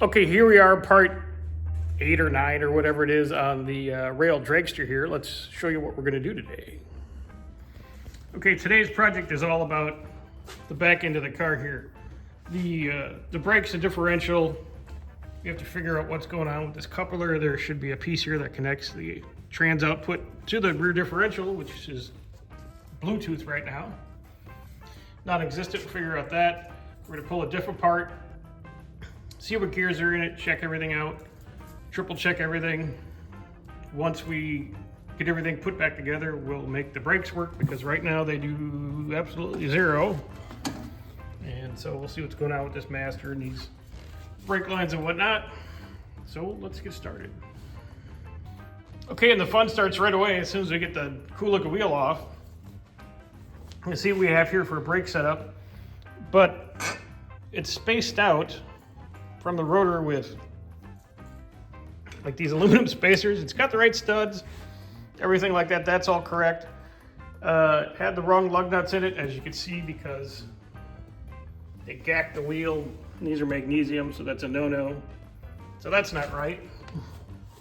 Okay, here we are, part 8 or 9 or whatever it is on the rail dragster here. Let's show you what we're gonna do today. Okay, today's project is all about the back end of the car here. The brakes and differential, you have to figure out what's going on with this coupler. There should be a piece here that connects the trans output to the rear differential, which is Bluetooth right now. Non-existent, figure out that. We're gonna pull a diff apart, see what gears are in it, check everything out, triple check everything. Once we get everything put back together, we'll make the brakes work, because right now they do absolutely zero. And so we'll see what's going on with this master and these brake lines and whatnot. So let's get started. Okay, and the fun starts right away as soon as we get the cool looking wheel off. You see what we have here for a brake setup, but it's spaced out from the rotor with like these aluminum spacers. It's got the right studs, everything like that, that's all correct. Had the wrong lug nuts in it, as you can see, because they gacked the wheel. These are magnesium, so that's a no-no. So that's not right,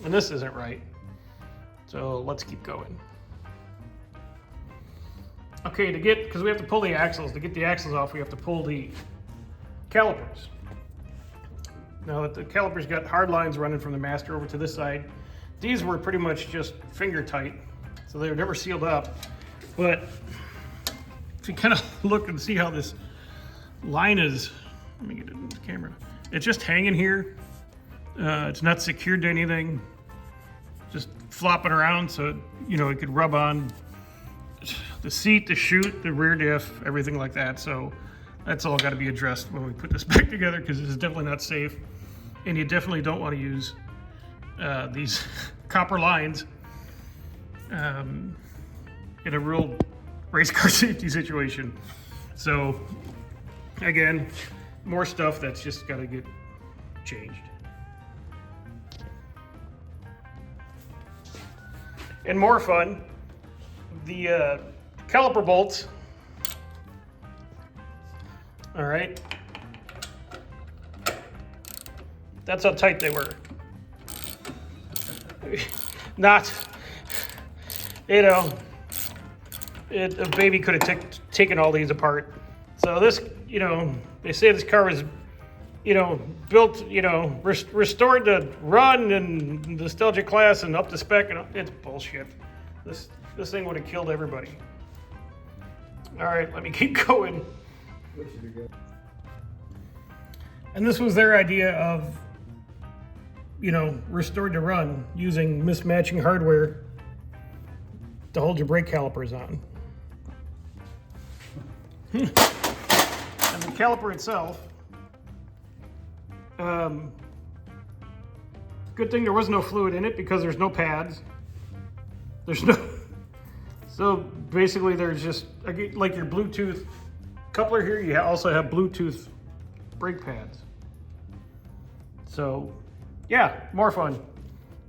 and this isn't right. So let's keep going. Okay, because we have to pull the axles. To get the axles off, we have to pull the calipers. Now that the calipers got hard lines running from the master over to this side, these were pretty much just finger tight, so they were never sealed up. But if you kind of look and see how this line is, let me get it in the camera. It's just hanging here. It's not secured to anything, just flopping around, so it could rub on the seat, the chute, the rear diff, everything like that. So that's all got to be addressed when we put this back together, because this is definitely not safe, and you definitely don't want to use these copper lines in a real race car safety situation. So again, more stuff that's just got to get changed. And more fun, the caliper bolts. All right, that's how tight they were. Not, a baby could have taken all these apart. So this, they say this car was, built, restored to run and nostalgia class and up to spec, and it's bullshit. This thing would have killed everybody. All right, let me keep going. And this was their idea of, restored to run using mismatching hardware to hold your brake calipers on. And the caliper itself, good thing there was no fluid in it, because there's no pads. So basically there's just, like your Bluetooth coupler here, you also have Bluetooth brake pads. So yeah, more fun.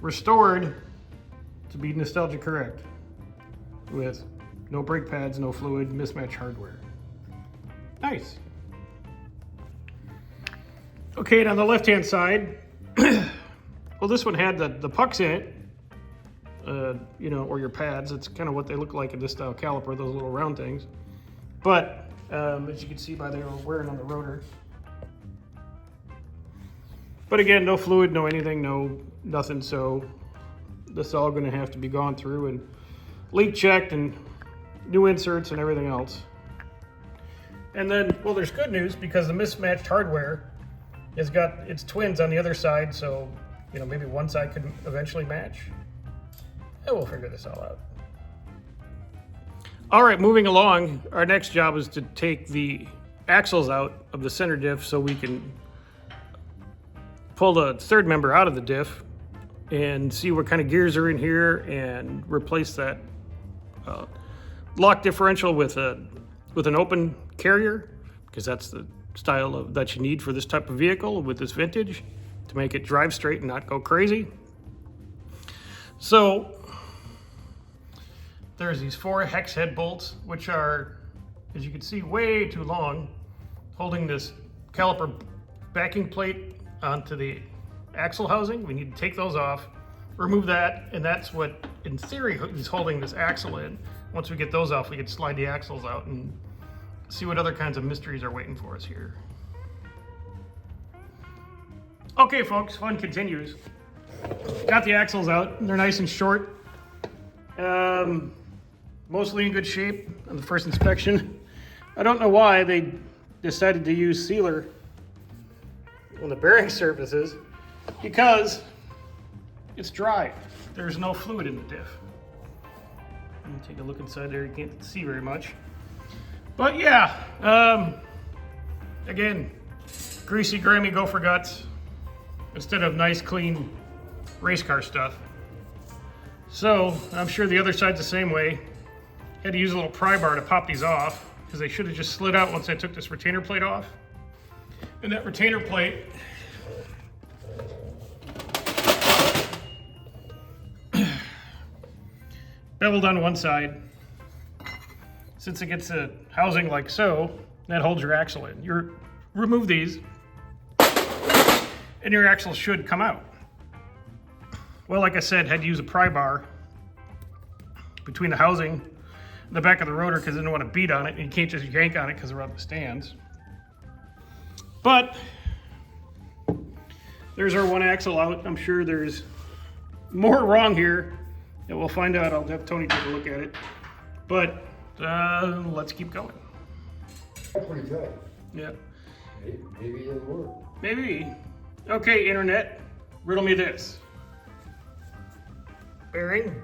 Restored to be nostalgia correct, with no brake pads, no fluid, mismatched hardware. Nice. Okay, and on the left-hand side, well, this one had the pucks in it, or your pads. It's kind of what they look like in this style caliper, those little round things. But as you can see by they were wearing on the rotor. But again, no fluid, no anything, nothing. So this is all going to have to be gone through and leak checked and new inserts and everything else. And then, well, there's good news, because the mismatched hardware has got its twins on the other side. So, maybe one side could eventually match. And we'll figure this all out. All right, moving along, our next job is to take the axles out of the center diff so we can pull the third member out of the diff and see what kind of gears are in here, and replace that lock differential with an open carrier, because that's the style that you need for this type of vehicle with this vintage, to make it drive straight and not go crazy. So there's these 4 hex head bolts, which are, as you can see, way too long, holding this caliper backing plate onto the axle housing. We need to take those off, remove that, and that's what, in theory, is holding this axle in. Once we get those off, we can slide the axles out and see what other kinds of mysteries are waiting for us here. Okay, folks, fun continues. Got the axles out. They're nice and short. Mostly in good shape on the first inspection. I don't know why they decided to use sealer on the bearing surfaces, because it's dry. There's no fluid in the diff. Let me take a look inside there. You can't see very much. But yeah, again, greasy, grimy gopher guts instead of nice, clean race car stuff. So I'm sure the other side's the same way. Had to use a little pry bar to pop these off, because they should have just slid out once I took this retainer plate off. And that retainer plate beveled on one side. Since it gets a housing like so, that holds your axle in. You remove these, and your axle should come out. Well, like I said, had to use a pry bar between the housing and the back of the rotor, because I didn't want to beat on it, and you can't just yank on it because they're on the stands. But there's our one axle out. I'm sure there's more wrong here, and we'll find out. I'll have Tony take a look at it. But let's keep going. Pretty tight. Yeah. Maybe it doesn't work. Maybe. Okay, internet, riddle me this. Bearing,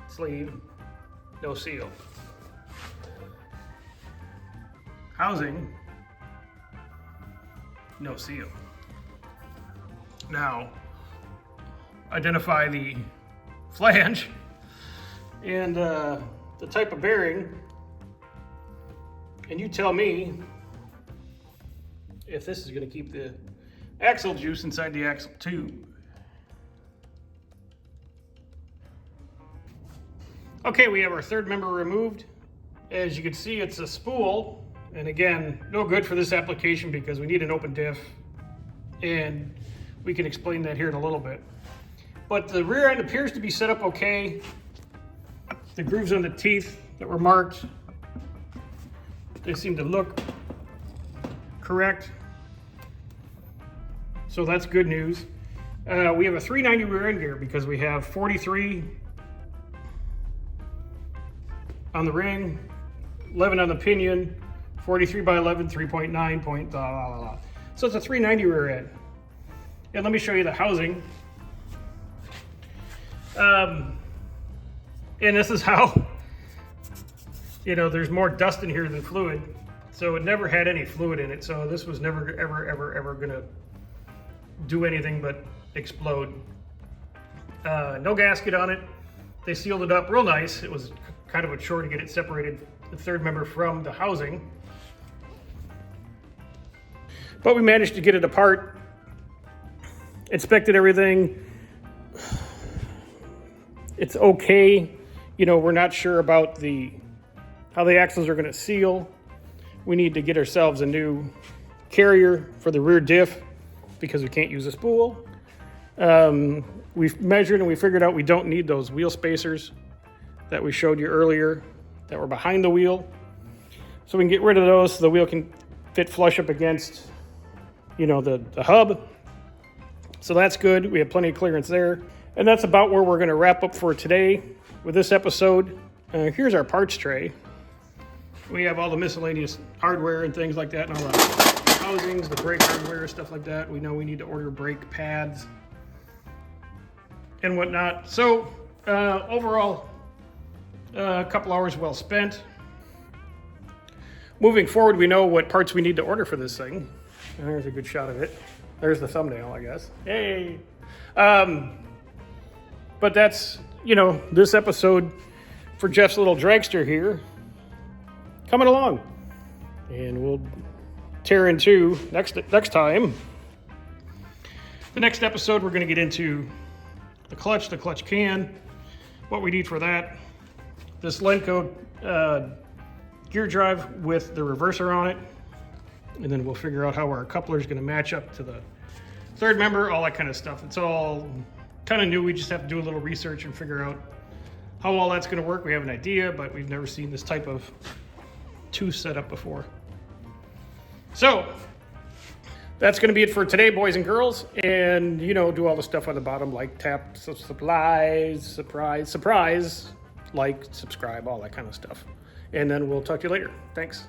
sleeve, no seal. Housing, no seal. Now, identify the flange and the type of bearing, and you tell me if this is going to keep the axle juice inside the axle tube. Okay, we have our third member removed. As you can see, it's a spool, and again, no good for this application because we need an open diff, and we can explain that here in a little bit. But the rear end appears to be set up okay. The grooves on the teeth that were marked, they seem to look correct. So that's good news. We have a 390 rear end gear because we have 43 on the ring, 11 on the pinion, 43 by 11, 3.9 point, blah, blah, blah, blah. So it's a 390 rear end. And let me show you the housing. And this is how, you know, there's more dust in here than fluid. So it never had any fluid in it. So this was never, ever gonna do anything but explode. No gasket on it. They sealed it up real nice. It was kind of a chore to get it separated, the third member from the housing. But we managed to get it apart, inspected everything. It's okay. You know, we're not sure about how the axles are gonna seal. We need to get ourselves a new carrier for the rear diff because we can't use a spool. We've measured and we figured out we don't need those wheel spacers that we showed you earlier that were behind the wheel. So we can get rid of those so the wheel can fit flush up against, you know, the hub. So that's good. We have plenty of clearance there. And that's about where we're gonna wrap up for today with this episode. Here's our parts tray. We have all the miscellaneous hardware and things like that, and all the housings, the brake hardware, stuff like that. We know we need to order brake pads and whatnot. So overall, a couple hours well spent. Moving forward, we know what parts we need to order for this thing. And there's a good shot of it. There's the thumbnail, I guess. Hey! But that's, you know, this episode for Jeff's little dragster here. Coming along. And we'll tear into next time. The next episode, we're going to get into the clutch can, what we need for that, this Lenco gear drive with the reverser on it, and then we'll figure out how our coupler is going to match up to the third member, all that kind of stuff. It's all kind of new. We just have to do a little research and figure out how all that's going to work. We have an idea, but we've never seen this type of tooth setup before. So that's going to be it for today, boys and girls. And, you know, do all the stuff on the bottom, like tap, surprise, like, subscribe, all that kind of stuff. And then we'll talk to you later. Thanks.